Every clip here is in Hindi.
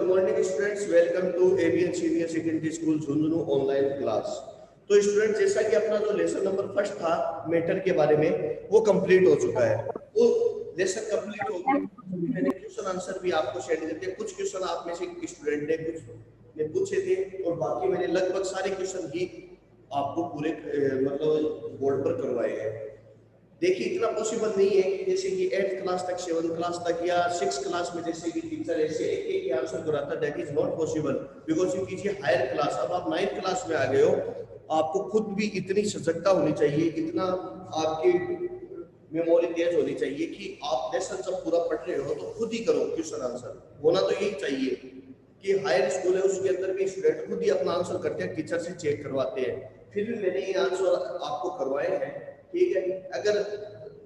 Good morning students, welcome to ABN senior secondary school Jhunjhunu online class. तो स्टूडेंट, जैसा कि अपना जो लेसन नंबर फर्स्ट था मैटर के बारे में, वो कंप्लीट हो चुका है। वो लेसन कंप्लीट हो गया। मैंने क्वेश्चन आंसर भी आपको शेयर कर दिया। कुछ क्वेश्चन आप में से स्टूडेंट ने कुछ ने पूछे थे और बाकी मैंने लगभग सारे क्वेश्चन ही आपको पूरे मतलब बोर्ड पर करवाए हैं। देखिए, इतना पॉसिबल नहीं है कि जैसे कि 8th क्लास तक 7th क्लास तक या 6th क्लास में जैसे कि टीचर ऐसे एक एक आंसर कराता, that is not possible because you कीजिए हायर क्लास। अब आप 9th क्लास में आ गए हो, आपको खुद भी इतनी सजगता होनी चाहिए, इतना आपकी मेमोरी तेज होनी चाहिए कि आप लेसन जब पूरा पढ़ रहे हो तो खुद ही करो क्वेश्चन आंसर। होना तो यही चाहिए कि हायर स्कूल है उसके अंदर भी स्टूडेंट खुद ही अपना आंसर करते हैं, टीचर से चेक करवाते हैं। फिर भी मैंने ये आंसर आपको करवाए हैं, ठीक है। अगर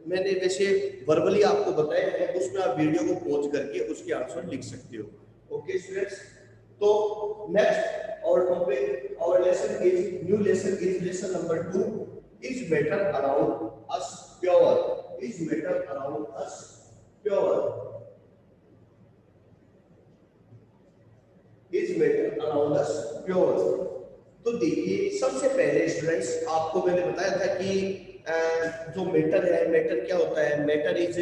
मैंने वैसे वर्बली आपको बताया है, उसमें आप वीडियो को पॉज करके उसके आंसर लिख सकते हो। ओके स्टूडेंट्स, तो नेक्स्ट और lesson is new lesson is lesson number 2 is matter around us pure. Is matter around us pure. Is matter around us pure. तो देखिए, सबसे पहले स्टूडेंट्स आपको मैंने बताया था कि जो मैटर है, मैटर क्या होता है? Matter is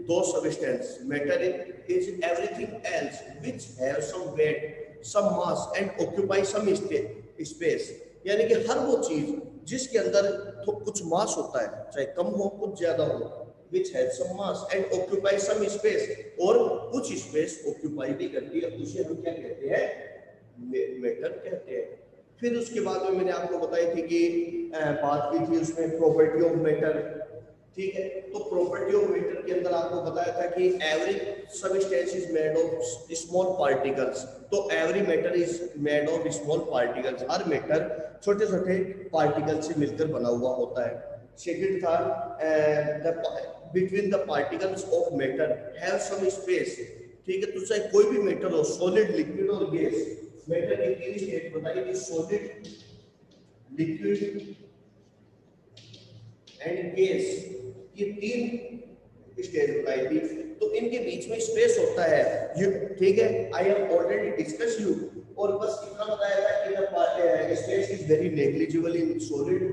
the substance. Matter is everything else which have some weight, some mass and occupy some space. यानी कि हर वो चीज जिसके अंदर तो कुछ मास होता है, चाहे कम हो कुछ ज्यादा हो, which has some mass and occupy some space, और कुछ स्पेस ऑक्यूपाई भी करती है, उसे हम क्या कहते हैं? मैटर कहते हैं। फिर उसके बाद में मैंने आपको बताई थी कि बात की थी उसमें प्रॉपर्टी ऑफ मैटर, ठीक है। तो प्रॉपर्टी ऑफ मैटर के अंदर आपको बताया था कि every substance is made of small particles. तो every matter is made of small particles. हर मैटर छोटे छोटे पार्टिकल से मिलकर बना हुआ होता है। सेकंड था between the particles of matter have some space, ठीक है। तो चाहे कोई भी मैटर हो, सॉलिड, लिक्विड और गैस, मैटर की तीन स्टेट बताई थी, सॉलिड, लिक्विड एंड गैस। ये तीन स्टेज बताई थी। तो इनके बीच में स्पेस होता है, ठीक है। I have already discuss you, और बस इतना बताया था कि the space is very negligible in solid,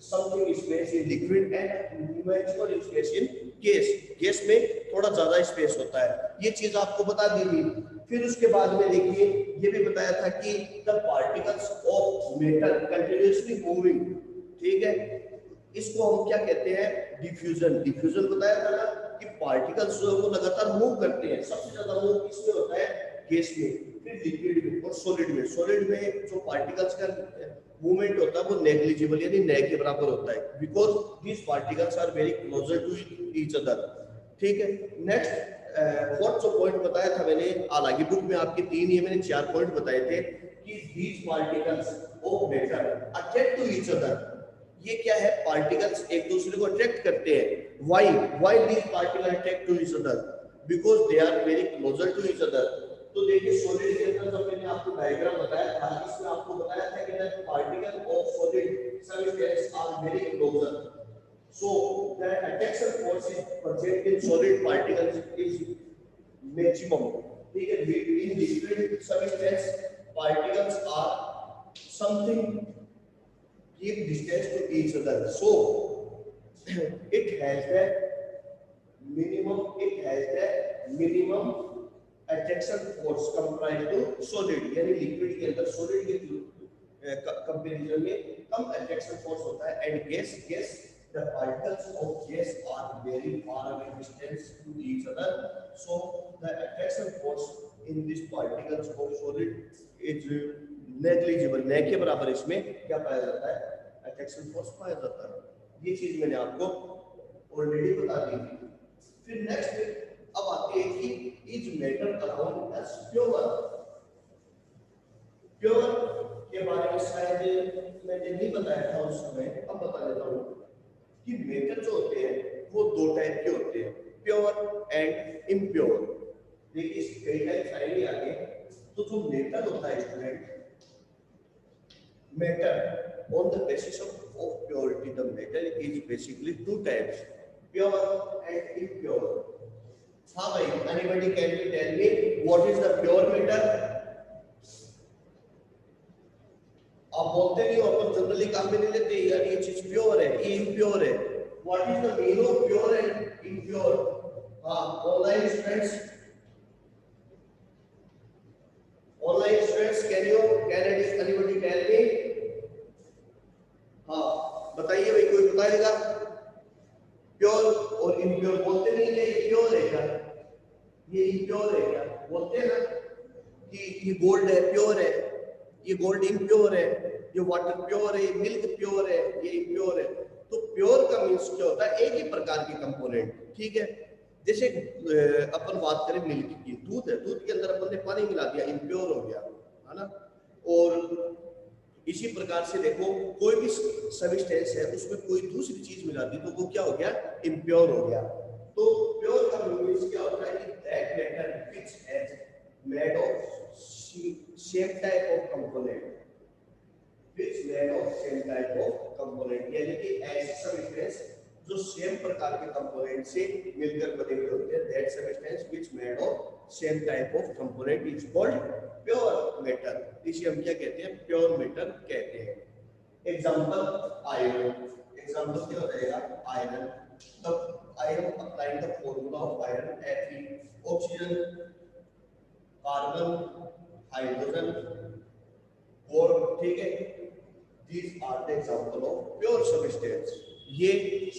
something space in liquid and maximum space in gas. Gas में थोड़ा ज्यादा स्पेस होता है, ये चीज आपको बता दी थी। फिर उसके बाद में देखिए, ये भी बताया था कि the particles of matter continuously moving, ठीक है। इसको हम क्या कहते हैं? डिफ्यूजन। डिफ्यूजन बताया था ना कि पार्टिकल्स जो है वो लगातार मूव करते हैं। सबसे ज्यादा मूव किसमें होता है? गैस में, फिर लिक्विड में और सॉलिड में। सॉलिड में जो पार्टिकल्स का मूवमेंट होता है वो नेग्लिजिबल यानी न के बराबर होता है, because these particles are very closer to each other, ठीक है। नेक्स्ट फोर्थ जो पॉइंट बताया था मैंने, हालांकि बुक में आपके तीन, ये मैंने 4 पॉइंट बताए थे कि these particles of matter attract to each other. ये क्या है? पार्टिकल्स एक दूसरे को अट्रैक्ट करते हैं। Why these particles attract to each other? Because they are very closer to each other. तो देखिए, सॉलिड के अंदर जब मैंने आपको डायग्राम बताया था, इसमें आपको बताया था कि the particle of solid substance are very closer, so the attraction force is present in solid particles is maximum, ठीक है। in liquid substance particles are something keep distance to each other, so it has the minimum attraction force compared to solid, यानी लिक्विड के अंदर सॉलिड के कंपैरिजन में कम अट्रैक्शन फोर्स होता है। And gas the particles of gas are very far away distance to each other, so the attraction force in these particles of solid is negligible, न के बराबर इसमें क्या पाया जाता है? अट्रैक्शन फोर्स पाया जाता है। ये चीज मैंने आपको ऑलरेडी बता दी थी। फिर नेक्स्ट अब आते हैं कि is matter around us pure. Pure के बारे में शायद मैंने नहीं बताया था उस समय, अब बता देता हूँ कि मैटर जो होते हैं वो 2 टाइप के होते हैं, प्योर एंड इम्प्योर। देखिए, इसकी कई टाइप आएंगे आगे। तो जो मैटर होता है student, matter on the basis of purity, the matter is basically 2 types, pure and impure. हाँ भाई, anybody can you tell me what is the pure matter? ये इम्प्योर है। What is the meaning of pure and impure? हाँ, online students, online students, can anybody tell me? हाँ बताइए भाई, कोई बताएगा? प्योर और इम्प्योर बोलते नहीं है, ये प्योर है क्या, ये इम्प्योर है क्या? बोलते हैं ना कि ये गोल्ड है, प्योर है, ये गोल्ड इम्प्योर है, ये वाटर प्योर है, ये मिल्क प्योर है, ये इम्प्योर है। तो प्योर का मीन्स क्या होता है? एक ही प्रकार की कंपोनेंट, ठीक है। जैसे अपन बात करें मिल्क की, दूध है, दूध के अंदर अपन ने पानी मिला दिया, इम्प्योर हो गया, है ना। और इसी प्रकार से देखो, कोई भी सब्सटेंस है उसमें कोई दूसरी चीज मिला दी तो वो क्या हो गया? इम्प्योर हो गया। तो प्योर का मीनिंग क्या होता है कि that matter which has made of same type of component, which made of same type of component, यानी कि ऐसे सब्सटेंस जो सेम प्रकार के कंपोनेंट से मिलकर बने हुए होते हैं, that substance which made of same type of component is called pure metal. इसे हम क्या कहते हैं? प्योर मेटल कहते हैं। एग्जांपल आयरन, एग्जांपल क्या हो जाएगा? Iron. The I am applying the formula of iron Fe, oxygen, carbon, hydrogen, boron, ठीक है। These are the example of pure substance। ये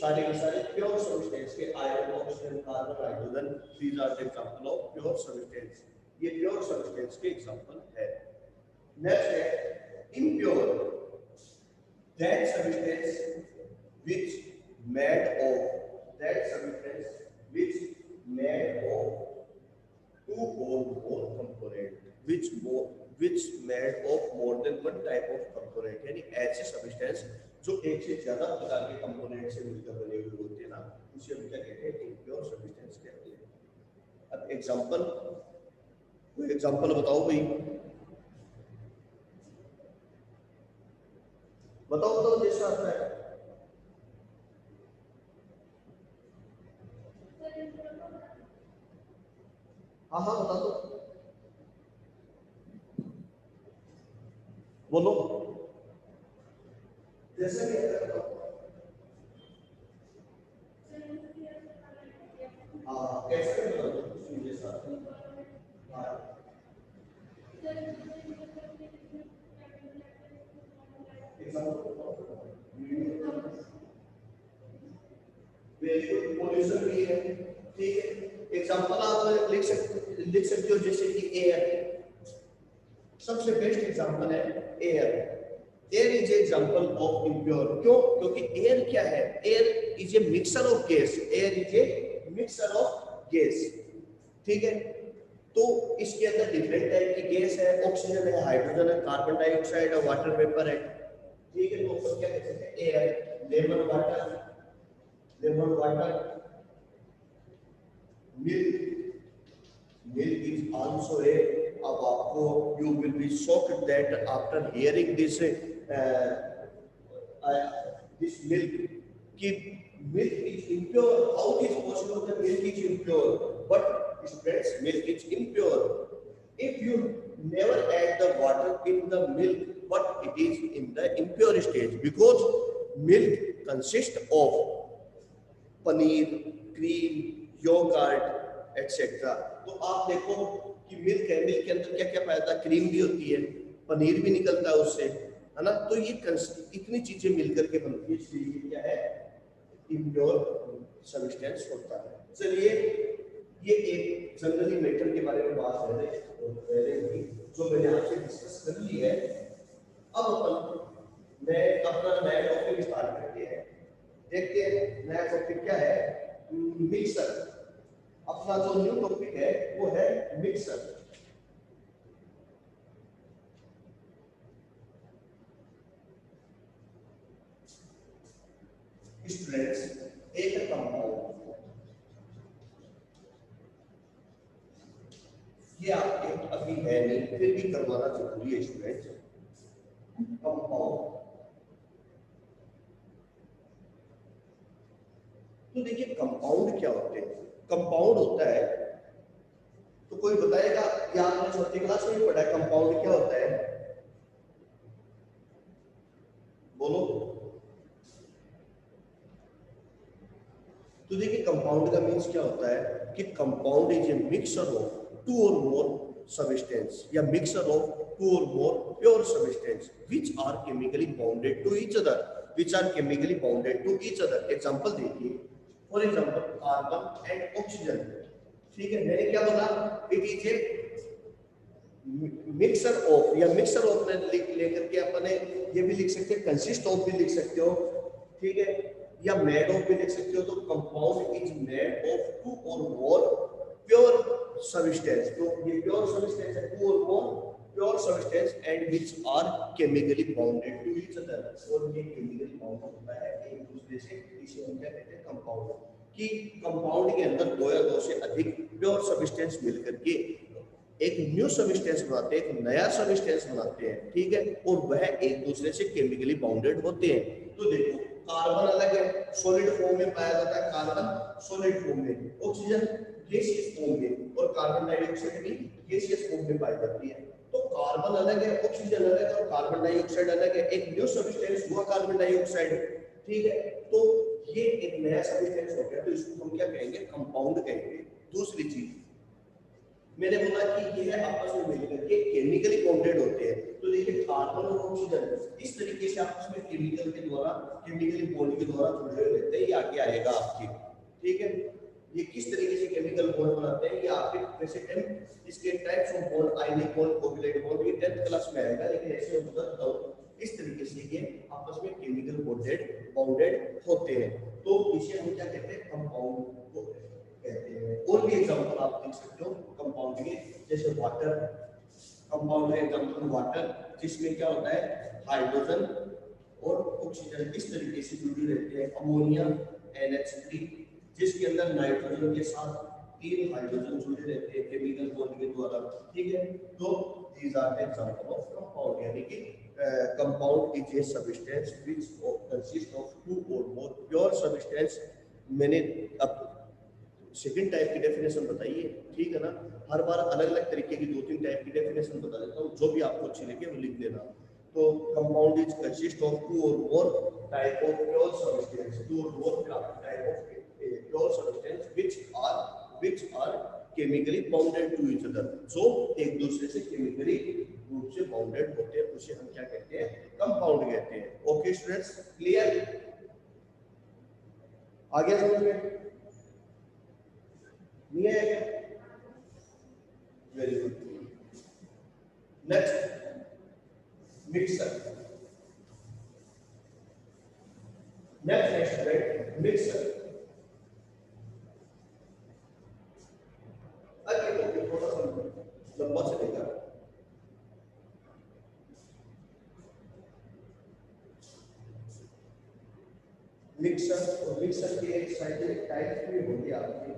सारे के सारे प्योर सब्सटेंस के iron, oxygen, carbon, hydrogen, these are the example of pure substance। ये प्योर सब्सटेंस के एग्जांपल है। नेक्स्ट है impure, that substance which made of, that substance which made of two or more component, which made of more than one type of component, यानी ऐसे सब्सटेंस जो एक से ज्यादा प्रकार के कंपोनेंट से मिलकर बने हुए होते हैं ना, उसे हम क्या कहते हैं? इम्प्योर सब्सटेंस कहते हैं। अब एग्जांपल, कोई एग्जांपल बताओ भाई, बताओ जैसा आता है। हाँ हाँ बता दो, बोलो जैसे भी है। हाँ कैसे बता दो जैसा। हाँ पॉल्यूशन भी है, ठीक है। एग्जांपल आप लिख सकते हो जैसे कि एयर, सबसे बेस्ट एग्जांपल है air. Air is example of impure. क्यों? क्योंकि एयर क्या है? Air is a mixture of gas, air is a mixture of gas, ठीक है। तो इसके अंदर डिफरेंट टाइप की गैस है, ऑक्सीजन है, हाइड्रोजन है, कार्बन डाइऑक्साइड है, वाटर वेपर है, ठीक है। तो ऊपर क्या कह सकते हैं? Air, lemon water, lemon water, milk, milk is also a. अब आपको you will be shocked that after hearing this this milk कि milk is impure. How it is possible that milk is impure? But spreads milk is impure. If you never add the water in the milk, but it is in the impure stage, because milk consists of paneer, cream, yogurt etcetera. तो आप देखो कि मिल्क है, मिल्क के अंदर क्या क्या पाया जाता है? क्रीम भी होती है, पनीर भी निकलता है उससे, है ना। तो ये इतनी चीजें मिलकर के बनती है, इसलिए ये क्या है? इम्प्योर सब्सटेंस होता है। चलिए, ये एक जनरली मैटर के बारे में बात है पहले ही, जो मैंने आपसे डिस्कस कर ली है। अब अपन मैं अपना नया टॉपिक स्टार्ट करते हैं। देखते हैं नया टॉपिक क्या है? मिक्सर। अपना जो न्यू टॉपिक है वो है मिक्सर। स्टूडेंट्स, एक कंपाउंड, ये आपके अभी है नहीं, फिर भी करवाना जरूरी है स्टूडेंट्स। कंपाउंड, तो देखिए कंपाउंड क्या होते हैं? कंपाउंड होता है, तो कोई बताएगा? या आपने चौथी क्लास में पढ़ा है कंपाउंड क्या होता है? बोलो। तो देखिए कंपाउंड का मीन्स क्या होता है कि compound is a mixture of two और मोर सबस्टेंस या मिक्सचर ऑफ टू और more pure substance which are chemically bounded to each other, which are chemically bounded to each other. Example देखिए, for example carbon and oxygen. ठीक है, मैंने क्या बोला, it is a mixer of, या मिक्सर ऑफ में लेकर के अपने ये भी लिख सकते हैं, कंसिस्ट ऑफ भी लिख सकते हो, ठीक है, या मेड ऑफ भी लिख सकते हो। तो compound is made of two और मोर प्योर सबस्टेंस। तो ये प्योर सबस्टेंस है, टू और more pure substance and which are chemically bounded to each other. और ये केमिकली बाउंड होता है एक दूसरे से, इसे हम क्या कहते हैं, कंपाउंड। कि कंपाउंड के अंदर दो या दो से अधिक प्योर सबस्टेंस मिलकर के एक न्यू सबस्टेंस बनाते हैं, एक नया सबस्टेंस बनाते हैं, ठीक है, और वह एक दूसरे से केमिकली बाउंडेड होते हैं। तो देखो कार्बन अलग है, सॉलिड फॉर्म में पाया जाता है, कार्बन सॉलिड फॉर्म में, ऑक्सीजन गैसियस फॉर्म में, और कार्बन डाइऑक्साइड भी गैसियस फॉर्म में पाई जाती है। तो कार्बन अलग है, ऑक्सीजन अलग है, और कार्बन डाइऑक्साइड अलग है, एक न्यू सबस्टेंस हुआ कार्बन डाइऑक्साइड, ठीक है। तो ये एक नया सबस्टेंस हो गया, तो इसको हम क्या कहेंगे, कंपाउंड कहेंगे। दूसरी चीज मैंने बोला कि ये आपस में मिलकर के केमिकली बॉन्डेड होते हैं। तो देखिए कार्बन और ऑक्सीजन इस तरीके से आपस में केमिकल के द्वारा, केमिकली बॉन्ड के द्वारा जुड़े हुए रहते हैं। ये आगे आएगा आपके, ठीक है। ये किस तरीके से केमिकल बॉन्ड बनाते हैं, ये आपके वैसे इसके types of bond, ionic bond, covalent bond, ये 10th क्लास में आएगा, लेकिन ऐसे मैं बताता हूं इस तरीके से ये आपस में केमिकल बॉन्डेड होते हैं। तो इसे हम क्या कहते हैं, कंपाउंड को कहते हैं। और भी एग्जांपल आप देख सकते हो कंपाउंड के, जैसे वाटर, कंपाउंड है एग्जांपल वाटर, जिसमें क्या होता है, हाइड्रोजन और ऑक्सीजन इस तरीके से जुड़े रहते हैं। अमोनिया NH3, जिसके अंदर नाइट्रोजन के साथ 3 हाइड्रोजन जुड़े रहते हैं केमिकल बॉन्ड के द्वारा, ठीक है। तो these are the example of compound, यानी कि compound is a substance which consists of two or more pure substance। मैंने अब सेकंड टाइप की डेफिनेशन बताइए, ठीक है ना। हर बार अलग अलग तरीके की 2-3 टाइप की डेफिनेशन बता देता हूँ, जो भी आपको अच्छी लगे वो लिख देना। तो compound is consist of two और more type of pure substance, two और more type of pure substance which are chemically bounded to each other, जो एक दूसरे से केमिकली रूप से बाउंडेड होते हैं, उसे हम क्या कहते हैं, कंपाउंड कहते हैं। ओके स्टूडेंट्स, क्लियर, आगे समझ में नहीं आएगा? Very good. Next mixer, next right, mixer. आगे तो थोड़ा सा लंबा चलेगा। मिक्सर और मिक्सर के एक साइंटिफिक टाइप भी होंगे आपके।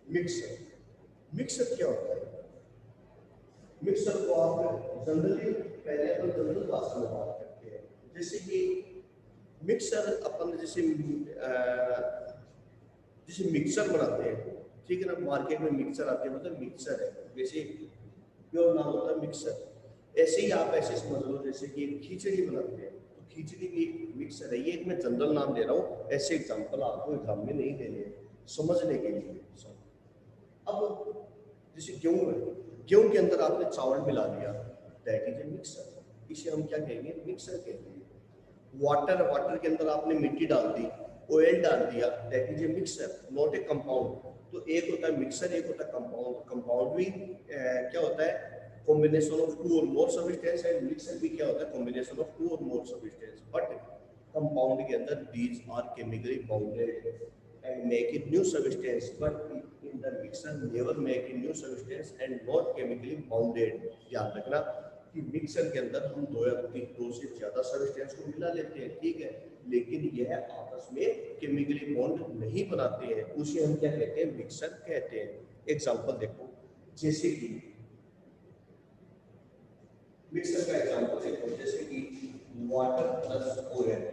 मिक्सर, मिक्सर क्या होता है? मिक्सर को आप जनरली पहले तो जनरल भाषा में बात करते हैं, जैसे कि मिक्सर अपन जैसे मिक्सर बनाते हैं, ठीक है ना। मार्केट में मिक्सर आते हैं, मतलब मिक्सर है, वैसे प्योर नाम होता है मिक्सर। ऐसे ही आप ऐसे समझ लो जैसे कि खिचड़ी बनाते हैं, तो खिचड़ी भी एक मिक्सर है। ये एक मैं जनरल नाम दे रहा हूँ, ऐसे एग्जाम्पल आपको एग्जाम में नहीं देने हैं, समझने के लिए। अब जैसे गेहूं है, गेहूं के अंदर आपने चावल मिला दिया, दैट इज ए मिक्सर, इसे हम क्या कहेंगे, मिक्सर कहेंगे। वाटर, वाटर के अंदर आपने मिट्टी डाल दी, ऑयल डाल दिया, that is a mixer, not a compound. तो एक होता है मिक्सर, एक होता है कंपाउंड। कंपाउंड भी क्या होता है, कॉम्बिनेशन ऑफ टू और मोर सबस्टेंस, एंड मिक्सर भी क्या होता है, कॉम्बिनेशन ऑफ टू और मोर सबस्टेंस। बट कंपाउंड के अंदर these are chemically bounded and make it new substance, but in the mixer never make a new substance and not chemically bounded। ध्यान रखना कि मिक्सर के अंदर हम दो से ज्यादा सबस्टेंस को मिला लेते हैं, ठीक है, लेकिन यह आपस में केमिकली बॉन्ड नहीं बनाते हैं, उसे हम क्या कहते हैं, मिक्सर कहते हैं। एग्जांपल देखो, जैसे कि मिक्सर का एग्जांपल देखो, जैसे कि वाटर प्लस ऑयल,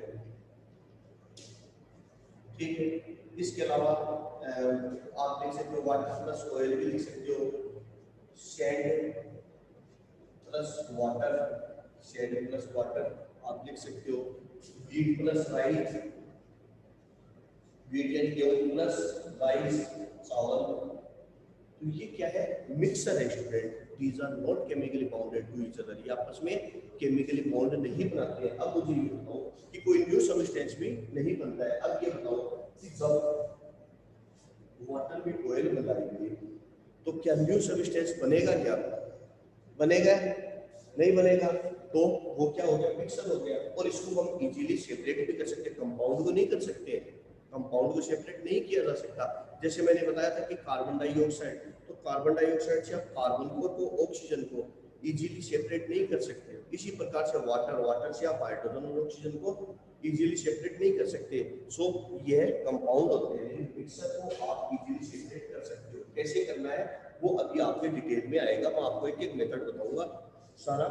ठीक है। इसके अलावा आप लिख सकते हो वाटर प्लस ऑयल भी लिख सकते हो, sand plus water, sand plus water आप लिख सकते हो, wheat plus rice, wheat and गेहूं प्लस राइस चावल। तो ये क्या है, मिक्सर है student, these are not chemically bounded to each other, ये आपस में केमिकली बॉन्ड नहीं बनाते हैं। अब मुझे ये बताओ कि कोई न्यू सब्सटेंस भी नहीं बनता है। अब ये बताओ कि जब वाटर में ऑयल मिलाएंगे तो क्या न्यू सब्सटेंस बनेगा? क्या बनेगा? नहीं बनेगा। तो वो क्या हो गया, मिक्सर हो गया। और इसको हम इजीली सेपरेट भी कर सकते हैं, कंपाउंड को नहीं कर सकते, कंपाउंड को सेपरेट नहीं किया जा सकता। जैसे मैंने बताया था कि कार्बन डाइऑक्साइड, तो कार्बन डाइऑक्साइड से आप कार्बन को ऑक्सीजन को इजीली सेपरेट नहीं कर सकते। इसी प्रकार से वाटर, वाटर से आप हाइड्रोजन और ऑक्सीजन को इजीली सेपरेट नहीं कर सकते। सो यह कंपाउंड होते हैं, मिक्सर को आप इजीली सेपरेट कर सकते हो। कैसे करना है वो अभी आपके डिटेल में आएगा, मैं आपको एक एक मेथड बताऊंगा सारा।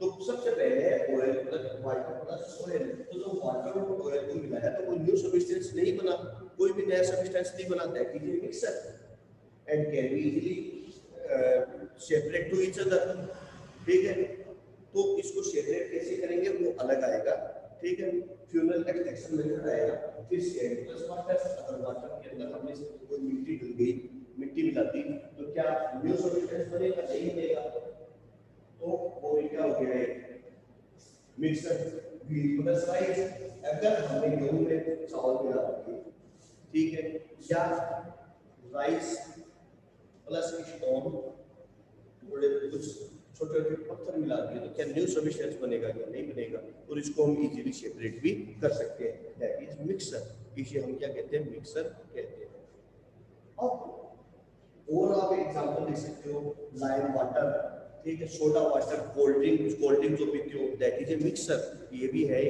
तो सबसे पहले है oil plus water plus oil. तो जो वाटर और ऑयल को मिलाया तो कोई न्यू सब्सटेंस नहीं बना, कोई भी नया सब्सटेंस नहीं बना, that is a mixer and can be easily separate to each other, ठीक है। तो इसको सेपरेट कैसे करेंगे वो अलग आएगा, ठीक है। फ्यूनल एक्सट्रैक्शन मेथड आएगा। फिर सैंड प्लस वाटर, अगर वाटर के अंदर हमने कोई मिट्टी डल गई, मिट्टी मिला दी, तो क्या न्यू सब्सटेंस बनेगा? नहीं बनेगा। तो वो क्या हो गया है, मिक्सर। व्हीट प्लस राइस, अगर हमने गेहूं में चावल मिला दिए, ठीक है, या राइस प्लस स्टोन, थोड़े कुछ छोटे छोटे पत्थर मिला दिए, तो क्या न्यू सब्सटेंस बनेगा? क्या नहीं बनेगा। और इसको हम इजीली सेपरेट भी कर सकते हैं, दैट इज मिक्सर। इसे हम क्या कहते हैं, मिक्सर कहते हैं। अब और आप एग्जांपल देख सकते हो, लाइम वाटर, ठीक है, soda water, cold drink, cold drink जो पीते हो, दैट इज ए मिक्सर। ये भी है,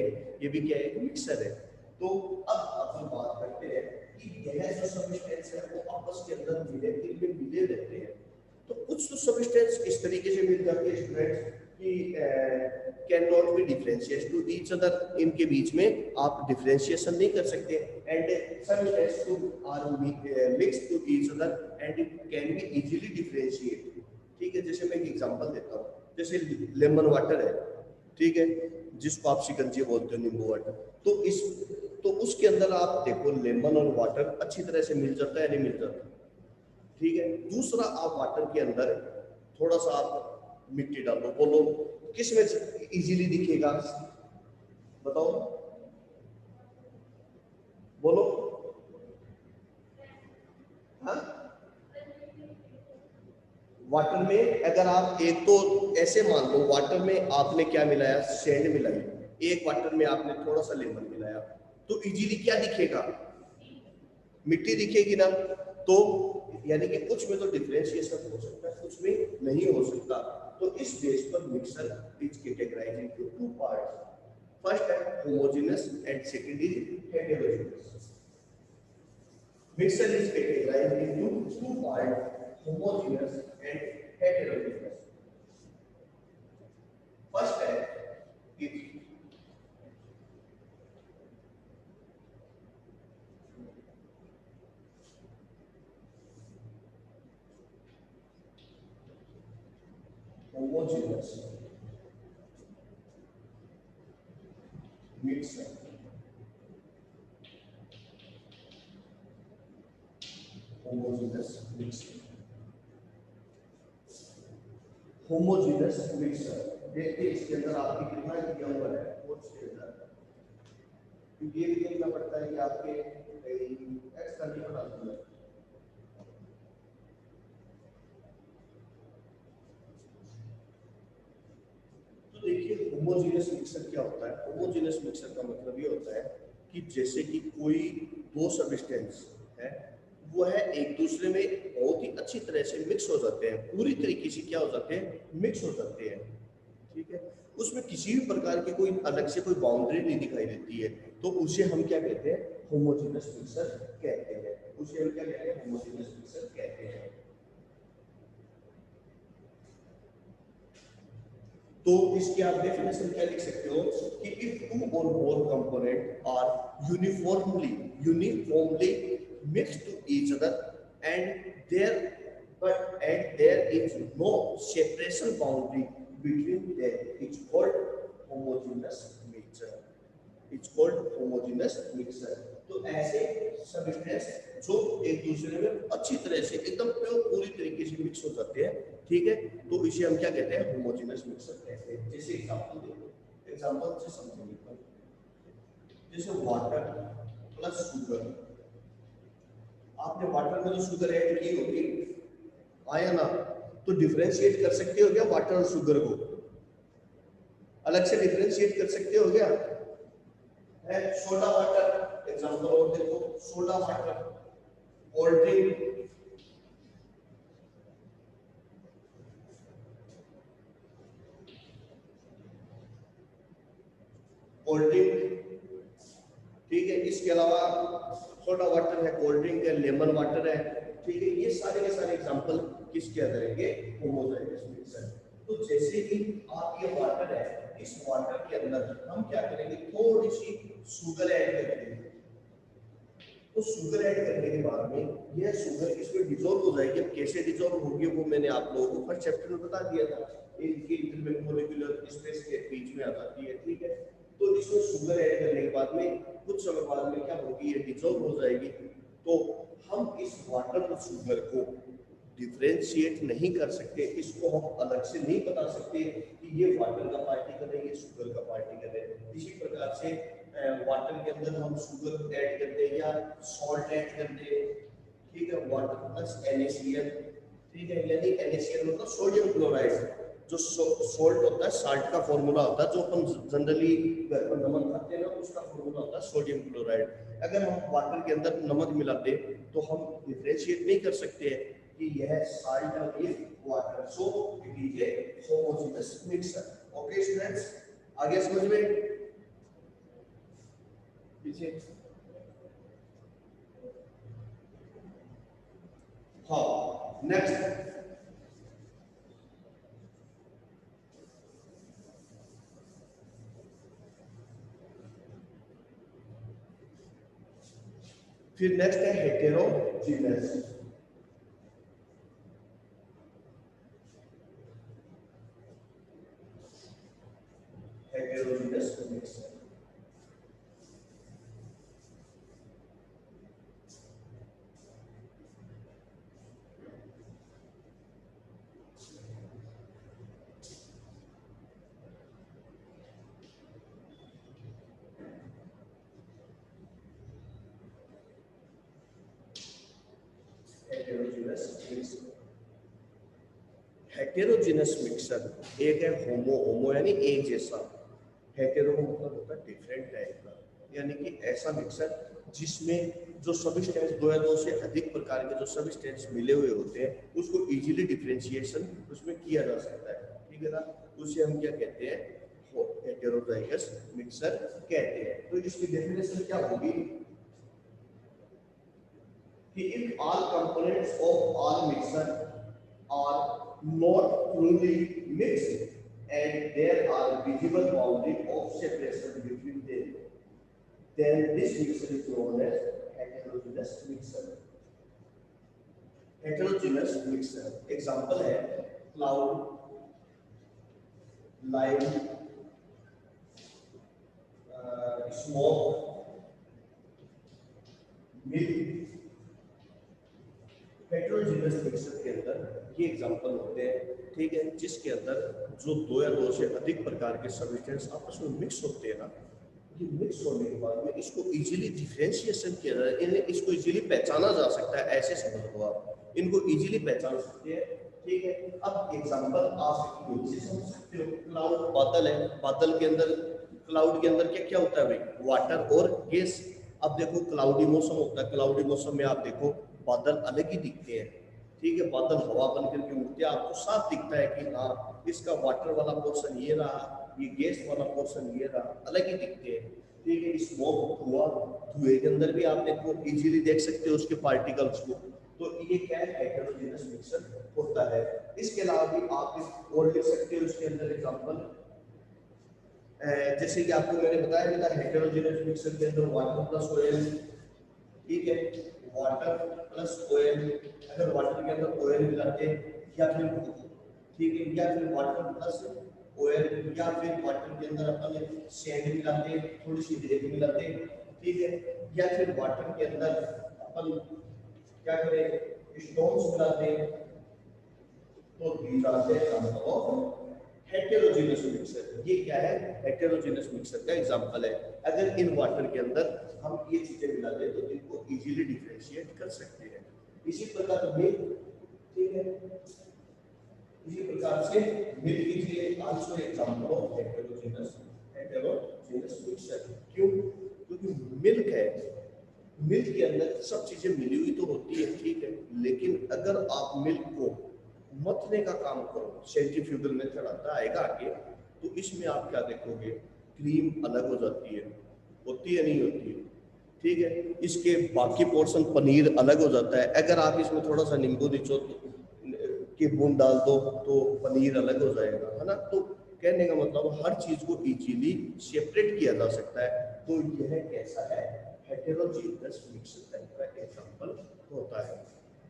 ये भी क्या है, मिक्सर है। तो अब अपन बात करते हैं कि यह जो सब्सटेंस है वो आपस के अंदर मिले रहते हैं। तो कुछ तो सब्सटेंस इस तरीके से मिल जाती है स्टूडेंट्स कि can not be differentiate to each other, इनके बीच में आप डिफरेंशिएशन नहीं कर सकते। And substance two are mixed to each other and it can be easily differentiate, ठीक है। जैसे मैं एक एग्जांपल देता हूँ, जैसे लेमन वाटर है, ठीक है, जिसको आप शिकंजी बोलते हो, नींबू वाटर। तो उसके अंदर आप देखो लेमन और वाटर अच्छी तरह से मिल जाता है, नहीं मिल जाता, ठीक है। दूसरा, आप वाटर के अंदर थोड़ा सा आप मिट्टी डालो, बोलो किस में इजीली दिखेगा? बताओ, बोलो। हाँ, वाटर में अगर आप एक तो ऐसे मान लो, वाटर में आपने क्या मिलाया, सैंड मिलाई, एक वाटर में आपने थोड़ा सा लेमन मिलाया, तो इजीली क्या दिखेगा, मिट्टी दिखेगी ना। तो यानी कि कुछ में तो डिफरेंशिएशन हो सकता है, कुछ में नहीं हो सकता। तो इस बेस पर mixture is categorized into two parts. First है homogeneous and second is heterogeneous. Mixture is categorized into two parts, homogeneous and heterogeneous. First है कि homogeneous mixture, homogeneous mixture, homogeneous mixture। देखिए इसके अंदर आपकी कितना दिया हुआ है कोर्स के अंदर, क्योंकि ये भी देखना पड़ता है कि आपके एक्स का नहीं बना दूंगा। तो देखिए होमोजेनस मिक्सर क्या होता है। होमोजेनस मिक्सर का मतलब ये होता है कि जैसे कि कोई दो सब्सटेंस है, वो है एक दूसरे में बहुत ही अच्छी तरह से मिक्स हो जाते हैं, पूरी तरीके से क्या हो जाते हैं, मिक्स हो जाते हैं, ठीक है। उसमें किसी भी प्रकार की कोई अलग से कोई बाउंड्री नहीं दिखाई देती है, तो उसे हम क्या कहते हैं, होमोजेनस मिक्सर कहते हैं। उसे हम क्या कहते हैं, होमोजेनस मिक्सर कहते हैं। तो इसकी आप डेफिनेशन क्या लिख सकते हो कि इफ टू और more component are uniformly mix to each other and there is no separation boundary between them it's called homogeneous mixture. It's called homogeneous mixture. तो ऐसे सबस्टेंस जो एक दूसरे में अच्छी तरह से एकदम पूरी तरीके से मिक्स हो जाते हैं, ठीक है, तो इसे हम क्या कहते हैं, होमोजेनस मिक्सचर कहते हैं। जैसे एग्जांपल देखो, एग्जांपल से समझेंगे, जैसे वाटर प्लस शुगर, आपने वाटर में जो शुगर ऐड की होगी, आया ना, तो डिफरेंशिएट कर सकते हो क्या वाटर और शुगर को, अलग से डिफरेंशिएट कर सकते हो क्या? है सोडा वाटर, एग्जांपल और देखो, soda water, cold drink, cold drink, ठीक है, इसके अलावा सोडा वाटर है, कोल्ड ड्रिंक है, लेमन वाटर है, ठीक है, ये सारे के सारे एग्जांपल किसके आ जाएंगे, होमोजेनस मिक्सचर। तो जैसे कि आप ये वाटर है, इस वाटर के अंदर हम क्या करेंगे, थोड़ी सी शुगर ऐड करेंगे, तो शुगर ऐड करने के बाद में यह शुगर इसमें डिजोल्व हो जाएगी। अब कैसे डिजोल्व होगी वो मैंने आप लोगों को फर्स्ट चैप्टर में बता दिया था, इनकी इंटरमोलिक्यूलर स्पेस के बीच में आ जाती है, ठीक है। तो इसमें शुगर ऐड करने के बाद में कुछ समय बाद में क्या होगी, ये डिजोल्व हो जाएगी। तो हम इस वाटर और शुगर को डिफरेंशिएट नहीं कर सकते, इसको हम अलग से नहीं बता सकते कि ये वाटर का पार्टिकल है, ये शुगर का पार्टिकल है। इसी प्रकार से वाटर के अंदर हम शुगर ऐड करते हैं या सॉल्ट ऐड करते हैं, ठीक है, वाटर प्लस NaCl, ठीक है, यानी NaCl मतलब सोडियम क्लोराइड, जो सॉल्ट होता है, साल्ट का फॉर्मूला होता है, जो अपन जनरली घर पर नमक खाते हैं ना, उसका फॉर्मूला होता है सोडियम क्लोराइड। अगर हम वाटर के अंदर नमक मिलाते तो हम डिफरेंशिएट नहीं कर सकते हैं कि यह साल्ट और ये water, so it is A homogeneous mixture. Okay students, आगे समझ में पीछे, हाँ नेक्स्ट, फिर नेक्स्ट है heterogeneous. Heterogeneous mixture, heterogeneous mixture. Heterogeneous mixture एक है होमो, होमो यानी एक जैसा, हेटेरो मतलब होता है डिफरेंट टाइप का, यानी कि ऐसा मिक्सचर जिसमें जो सबस्टेंस दो या दो से अधिक प्रकार के जो सबस्टेंस मिले हुए होते हैं, उसको इजीली डिफरेंशिएशन उसमें किया जा सकता है, ठीक है ना, उसे हम क्या कहते हैं, हेटेरोजाइगस मिक्सचर कहते हैं। तो इसकी डेफिनेशन क्या होगी कि if all components of all mixture are not truly mixed and there are visible boundary of separation between them, then this mixture is known as heterogeneous mixture. Heterogeneous mixture example है cloud, lime, smoke, milk। Heterogeneous mixture के अंदर ये एग्जांपल होते हैं, ठीक है, जिसके अंदर जो दो या दो से अधिक प्रकार के सबस्टेंस आपस में मिक्स होते हैं ना, ये मिक्स होने के बाद में इसको इजीली डिफरेंशिएशन किया जाए, इन्हें इसको इजीली पहचाना जा सकता है, ऐसे समझ लो आप, इनको इजीली पहचान सकते हैं, ठीक है। अब एग्जांपल आप नीचे समझ सकते हो, क्लाउड बादल है, बादल के अंदर, क्लाउड के अंदर क्या क्या होता है भाई, वाटर और गैस। अब देखो क्लाउडी मौसम होता है, क्लाउडी मौसम में आप देखो बादल अलग ही दिखते हैं, ठीक है, बादल हवा बन करके उड़ते हैं, आपको साफ दिखता है कि हाँ इसका वाटर वाला पोर्शन ये रहा, ये गैस वाला पोर्शन ये रहा, अलग ही दिखते हैं, ठीक है। स्मोक हुआ, धुएं के अंदर भी आप देखो इजीली देख सकते हो उसके पार्टिकल्स को, तो ये क्या है, हेटेरोजेनस मिक्सर होता है। इसके अलावा भी आप और लिख सकते हो इसके अंदर एग्जांपल, जैसे कि आपको मैंने बताया था हेटेरोजेनस मिक्सर के अंदर वाटर प्लस ऑयल, ठीक है, वाटर प्लस ऑयल, अगर वाटर के अंदर ऑयल मिलाते या फिर, ठीक है, या फिर वाटर प्लस ऑयल, या फिर वाटर के अंदर अपन सैंड मिलाते, थोड़ी सी रेत मिलाते, ठीक है, या फिर वाटर के अंदर अपन क्या करें, स्टोन्स मिलाते, तो these are the example of heterogeneous mixture। ये क्या है, heterogeneous mixture का एग्जांपल है। अगर इन वाटर के अंदर हम ये चीजें मिला दें तो इनको इजीली डिफरेंशिएट कर सकते हैं। इसी प्रकार मिल्क, ठीक है, इसी प्रकार से milk is also example of heterogeneous mixture. क्यों? क्योंकि मिल्क है, मिल्क के अंदर सब चीजें मिली हुई तो होती है, ठीक है, लेकिन अगर आप मिल्क को मथने का काम करो, सेंट्रीफ्यूगल मेथड आता आएगा आगे, तो इसमें आप क्या देखोगे, क्रीम अलग हो जाती है, होती है नहीं होती है, ठीक है, इसके बाकी पोर्शन पनीर अलग हो जाता है। अगर आप इसमें थोड़ा सा नींबू निचोड़ की बूंद डाल दो तो पनीर अलग हो जाएगा, है ना। तो कहने का मतलब हर चीज को इजीली सेपरेट किया जा सकता है। तो यह कैसा है, हेटेरोजेनस मिक्सर टाइप का एग्जांपल होता है।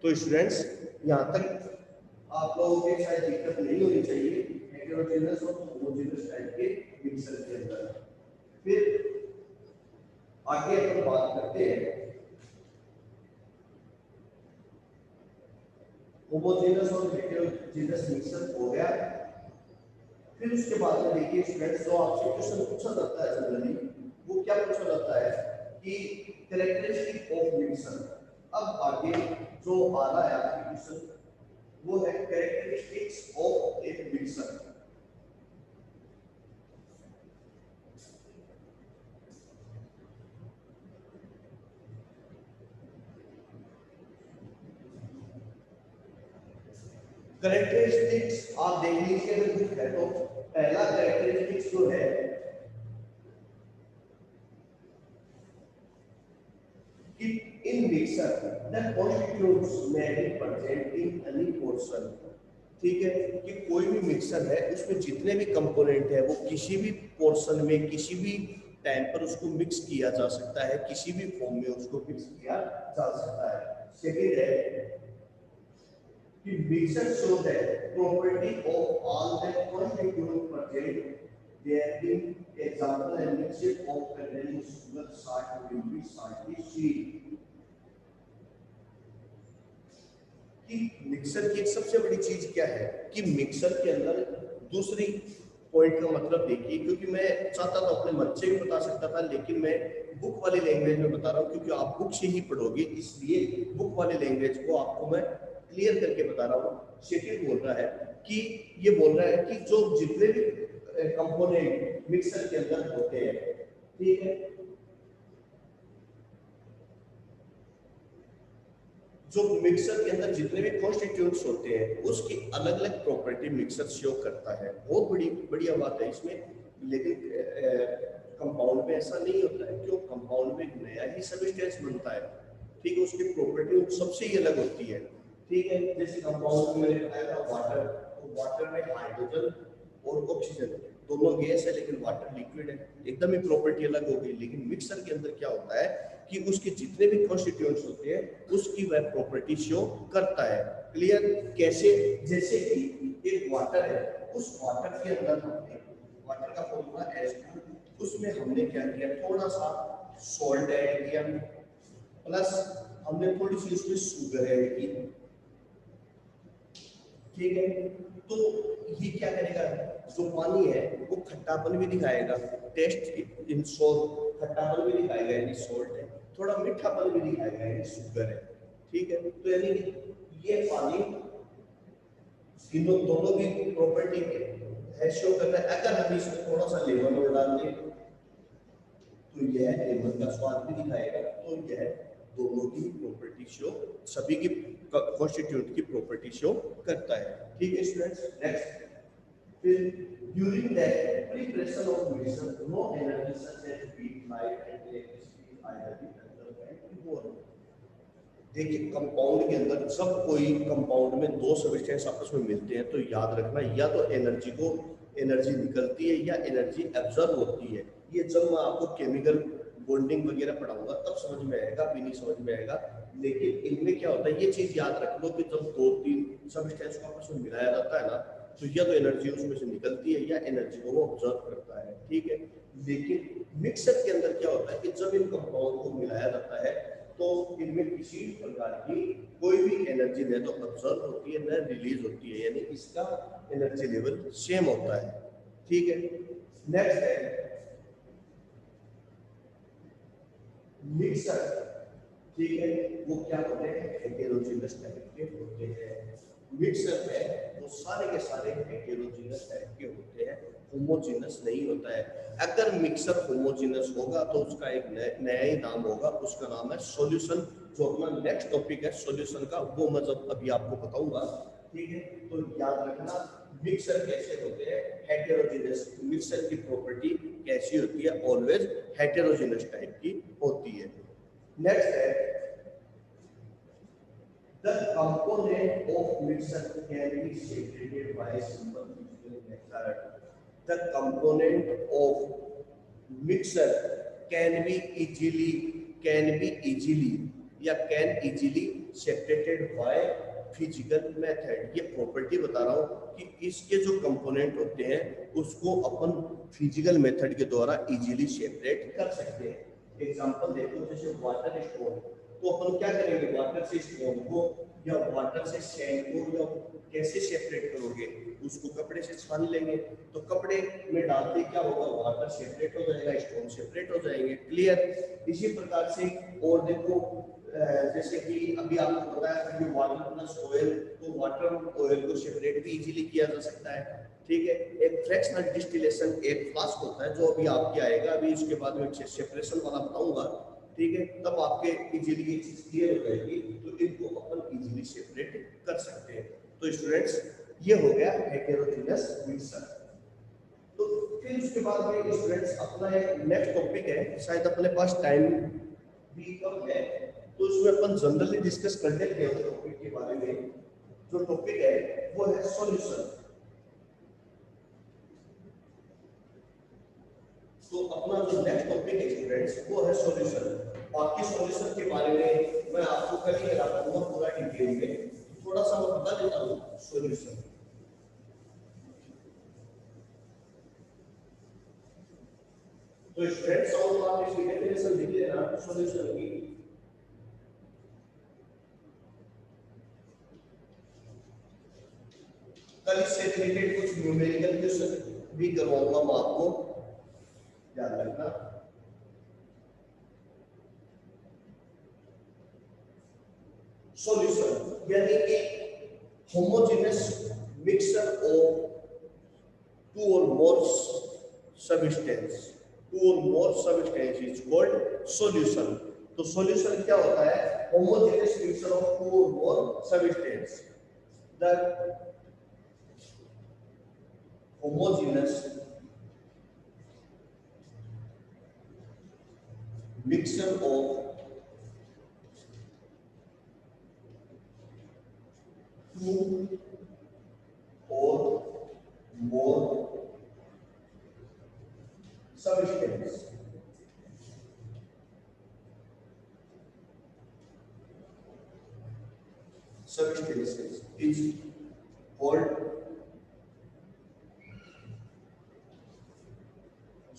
तो स्टूडेंट्स, यहाँ तक आप लोगों के शायद दिक्कत नहीं होनी चाहिए हेटेरोजेनस और होमोजेनस टाइप के मिक्सर के अंदर। फिर आगे अपन बात करते हैं होमोजेनस और हेटेरोजेनस मिक्सर हो गया। फिर उसके बाद में देखिए स्टूडेंट्स, जो आपसे क्वेश्चन पूछा जाता है जनरली, वो क्या पूछा जाता है कि कैरेक्टरिस्टिक ऑफ मिक्सर। अब आगे जो आ रहा है आपके क्वेश्चन, वो है characteristics of A mixer. Characteristics आप देख लीजिए अगर कुछ है तो। पहला कैरेक्टरिस्टिक्स जो है कि in mixture the constituents may be present in any portion, ठीक है, कि कोई भी मिक्सर है उसमें जितने भी कंपोनेंट है वो किसी भी पोर्शन में किसी भी टाइम पर उसको मिक्स किया जा सकता है, किसी भी फॉर्म में उसको मिक्स किया जा सकता है। सेकंड है कि mixture show that property of all the constituent present there being example and mixture of containing sugar salt will be salty sweet। कि मिक्सर की एक सबसे बड़ी चीज क्या है कि मिक्सर के अंदर दूसरी पॉइंट का मतलब देखिए, क्योंकि मैं चाहता था अपने मन से भी बता सकता था, लेकिन मैं बुक वाली लैंग्वेज में बता रहा हूँ क्योंकि आप बुक से ही पढ़ोगे, इसलिए बुक वाली लैंग्वेज को आपको मैं क्लियर करके बता रहा हूँ। शेखिर बोल रहा है कि ये बोल रहा है कि जो जितने भी कंपोनेंट मिक्सर के अंदर होते हैं, ठीक है, जो मिक्सर के अंदर जितने भी कॉन्स्टिट्यूएंट्स होते हैं उसकी अलग अलग प्रॉपर्टी मिक्सर शो करता है। बहुत बड़ी बढ़िया बात है इसमें, लेकिन कंपाउंड में ऐसा नहीं होता है। क्यों? कंपाउंड में नया ही सबस्टेंस बनता है, ठीक है, उसकी प्रॉपर्टी सबसे ही अलग होती है, ठीक है। जैसे कंपाउंड में मैंने बताया था वाटर, तो वाटर में हाइड्रोजन और ऑक्सीजन दोनों गैस है, लेकिन वाटर लिक्विड है, एकदम ही प्रॉपर्टी अलग हो गई। लेकिन मिक्सर के अंदर क्या होता है कि उसके जितने भी कॉन्स्टिट्यूएंट्स होते हैं उसकी वह प्रॉपर्टी शो करता है। क्लियर? कैसे? जैसे कि एक वाटर है, उस वाटर के अंदर हमने वाटर का फॉर्मूला H2, उसमें हमने क्या किया, थोड़ा सा सॉल्ट ऐड किया, प्लस हमने थोड़ी सी उसमें शुगर ऐड की, ठीक है। तो ये क्या करेगा, जो पानी है वो खट्टापन भी दिखाएगा, टेस्ट इन सॉल्ट, खट्टापन भी दिखाएगा यानी सॉल्ट है, थोड़ा मीठापन भी दिखाएगा यानी शुगर है, ठीक है। तो यानी ये पानी इन दोनों की प्रॉपर्टी है शो कर रहा है। अगर हम इसमें थोड़ा सा लेमन और डाल दें तो यह लेमन का स्वाद भी दिखाएगा। तो यह दोनों की प्रॉपर्टी शो, सभी की कॉन्स्टिट्यूएंट की प्रॉपर्टी शो करता है, ठीक है स्टूडेंट्स। नेक्स्ट, फिर during the preparation of mixture no energy such as heat, light and electricity either be conserved and involved। देखिए कंपाउंड के अंदर जब कोई कंपाउंड में दो सब्सटेंस आपस में मिलते हैं तो याद रखना या तो एनर्जी निकलती है या एनर्जी एब्जॉर्ब होती है। ये जब मैं आपको केमिकल बॉन्डिंग वगैरह पढ़ाऊंगा तब समझ में आएगा, अभी नहीं समझ में आएगा। लेकिन इनमें क्या होता है ये चीज याद रख लो कि जब दो तीन सब्सटेंस को आपस में मिलाया जाता है ना तो या तो एनर्जी उसमें से निकलती है या एनर्जी को वो ऑब्जर्व करता है, ठीक है। लेकिन मिक्सर के अंदर क्या होता है कि जब इन कंपाउंड को मिलाया जाता है तो इनमें किसी प्रकार की कोई भी एनर्जी न तो ऑब्जर्व होती है न रिलीज होती है, यानी इसका एनर्जी लेवल सेम होता है, ठीक है। नेक्स्ट है मिक्सर, ठीक है। वो क्या होते हैं हेटेरोजीनस टाइप के होते हैं। मिक्सर में वो सारे के सारे हेटेरोजीनस टाइप के होते हैं, होमोजीनस नहीं होता है। अगर मिक्सर होमोजीनस होगा तो उसका एक नया ही नाम होगा, उसका नाम है सॉल्यूशन। जो अपना नेक्स्ट टॉपिक है सॉल्यूशन का वो मैं जब अभी आपको बताऊंगा, ठीक है। तो याद रखना मिक्सर कैसे होते हैं हेटेरोजीनस। मिक्सर की प्रॉपर्टी कैसी होती है ऑलवेज हेटेरोजीनस टाइप की होती है। नेक्स्ट है the component of mixer can be separated by simple physical method. The component of mixer can be easily separated by physical method. ये प्रॉपर्टी बता रहा हूँ कि इसके जो कंपोनेंट होते हैं उसको अपन फिजिकल मेथड के द्वारा इजीली सेपरेट कर सकते हैं। एग्जांपल देखो जैसे वाटर स्टोन, तो अपन क्या करेंगे वाटर से स्टोन को या वाटर से सैंड को या कैसे सेपरेट करोगे, उसको कपड़े से छान लेंगे तो कपड़े में डालते क्या होगा वाटर सेपरेट हो जाएगा, स्टोन सेपरेट हो जाएंगे, क्लियर। इसी प्रकार से और देखो जैसे कि अभी आपको बताया था कि वाटर प्लस ऑयल, तो वाटर और ऑयल को सेपरेट भी इजीली किया जा सकता है, ठीक है। एक फ्रैक्शनल डिस्टिलेशन एक फ्लास्क होता है जो अभी आपके आएगा, अभी इसके बाद में सेपरेशन वाला बताऊंगा, ठीक है। तब आपके इजीली ये चीज क्लियर हो जाएगी, तो इनको अपन इजीली सेपरेट कर सकते हैं। तो स्टूडेंट्स ये हो गया हेटेरोजीनस मिक्सर। तो फिर उसके बाद में स्टूडेंट्स अपना एक नेक्स्ट टॉपिक है, शायद अपने पास टाइम भी कम है तो इसमें अपन जनरली डिस्कस कर लेते हैं टॉपिक के बारे में। जो टॉपिक है वो है सॉल्यूशन। तो अपना जो नेक्स्ट टॉपिक है स्टूडेंट्स वो है सॉल्यूशन। बाकी सॉल्यूशन के बारे में मैं आपको कल ही बता दूंगा पूरा डिटेल में, थोड़ा सा मैं बता देता हूँ सॉल्यूशन। तो स्टूडेंट्स और आप इसकी डेफिनेशन लिख लेना सॉल्यूशन की। कल इससे रिलेटेड कुछ न्यूमेरिकल क्वेश्चन भी करवाऊंगा मैं आपको, याद रखना। सॉल्यूशन यानी कि होमोजेनस मिक्सचर ऑफ टू और more substance, is called solution. तो सॉल्यूशन क्या होता है होमोजेनस मिक्सचर ऑफ टू और more substance. The homogeneous mixture of two or more substances is called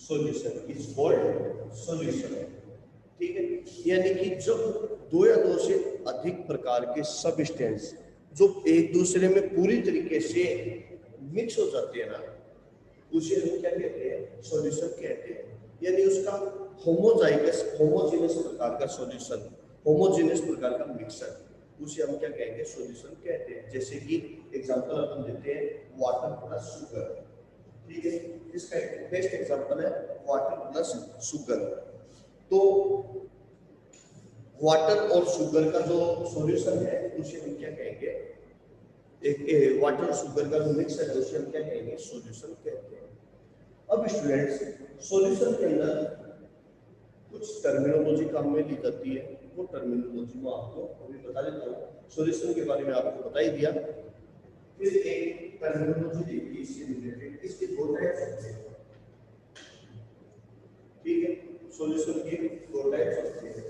solution, is called solution, ठीक है। यानी कि जब दो या दो से अधिक प्रकार के सब्सटेंस जो एक दूसरे में पूरी तरीके से मिक्स हो जाते हैं ना, उसे हम क्या कहते हैं सॉल्यूशन कहते हैं। यानी उसका होमोजेनस प्रकार का सॉल्यूशन, होमोजेनस प्रकार का मिक्सर, उसे हम क्या कहेंगे सॉल्यूशन कहते हैं। जैसे कि एग्जांपल अपन देते हैं वाटर प्लस शुगर, ठीक है। इसका एक बेस्ट एग्जांपल है वाटर प्लस शुगर। तो वाटर और शुगर का जो सॉल्यूशन है उसे हम क्या कहेंगे, एक वाटर और शुगर का जो मिक्सर है उसे हम क्या कहेंगे सॉल्यूशन कहते हैं। अब स्टूडेंट्स सॉल्यूशन के अंदर कुछ टर्मिनोलॉजी काम में ली जाती है, वो टर्मिनोलॉजी में आपको अभी बता देता हूँ। सॉल्यूशन के बारे में आपको बता ही दिया। फिर एक टर्मिनोलॉजी देखिए इससे रिलेटेड, इसके दो टाइप्स होते हैं, ठीक है। सॉल्यूशन के दो टाइप्स होते हैं।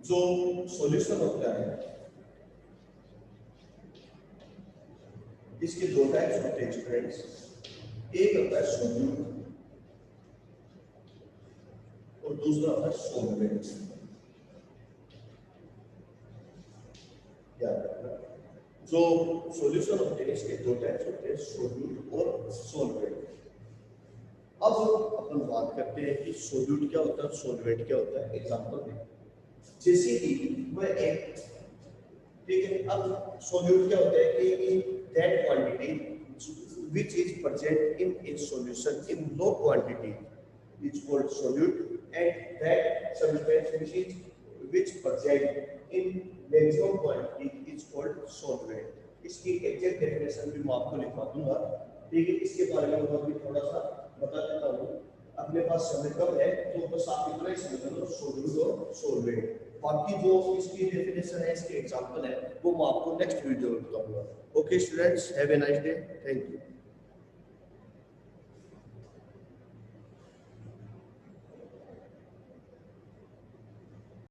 जो सॉल्यूशन होता है इसके दो टाइप्स होते हैं स्टूडेंट्स। एक होता है सॉल्यूट और दूसरा होता है सॉल्वेंट। याद रखना, जो सॉल्यूशन होते हैं इसके दो टाइप्स होते हैं, सॉल्यूट और सॉल्वेंट। अब अपन बात करते हैं कि सॉल्यूट क्या होता है, सॉल्वेंट क्या होता है। एग्जांपल दें, जैसे कि मैं एक, ठीक है, अब सॉल्यूट क्या होता है कि in that quantity which is present in a solution in low quantity is called solute, and that substance which present in maximum quantity is called solvent। इसकी एग्जैक्ट डेफिनेशन भी मैं आपको लिखवा दूंगा, ठीक है। इसके बारे में मैं भी थोड़ा सा बता देता हूँ। अपने पास समय कम है तो बस आप इतना ही समझ लो, सोल्यूट और सॉल्वेंट। बाकी जो इसकी डेफिनेशन है, इसके एग्जांपल है, वो मैं आपको नेक्स्ट वीडियो में बताऊंगा। Okay students, have a nice day, thank you.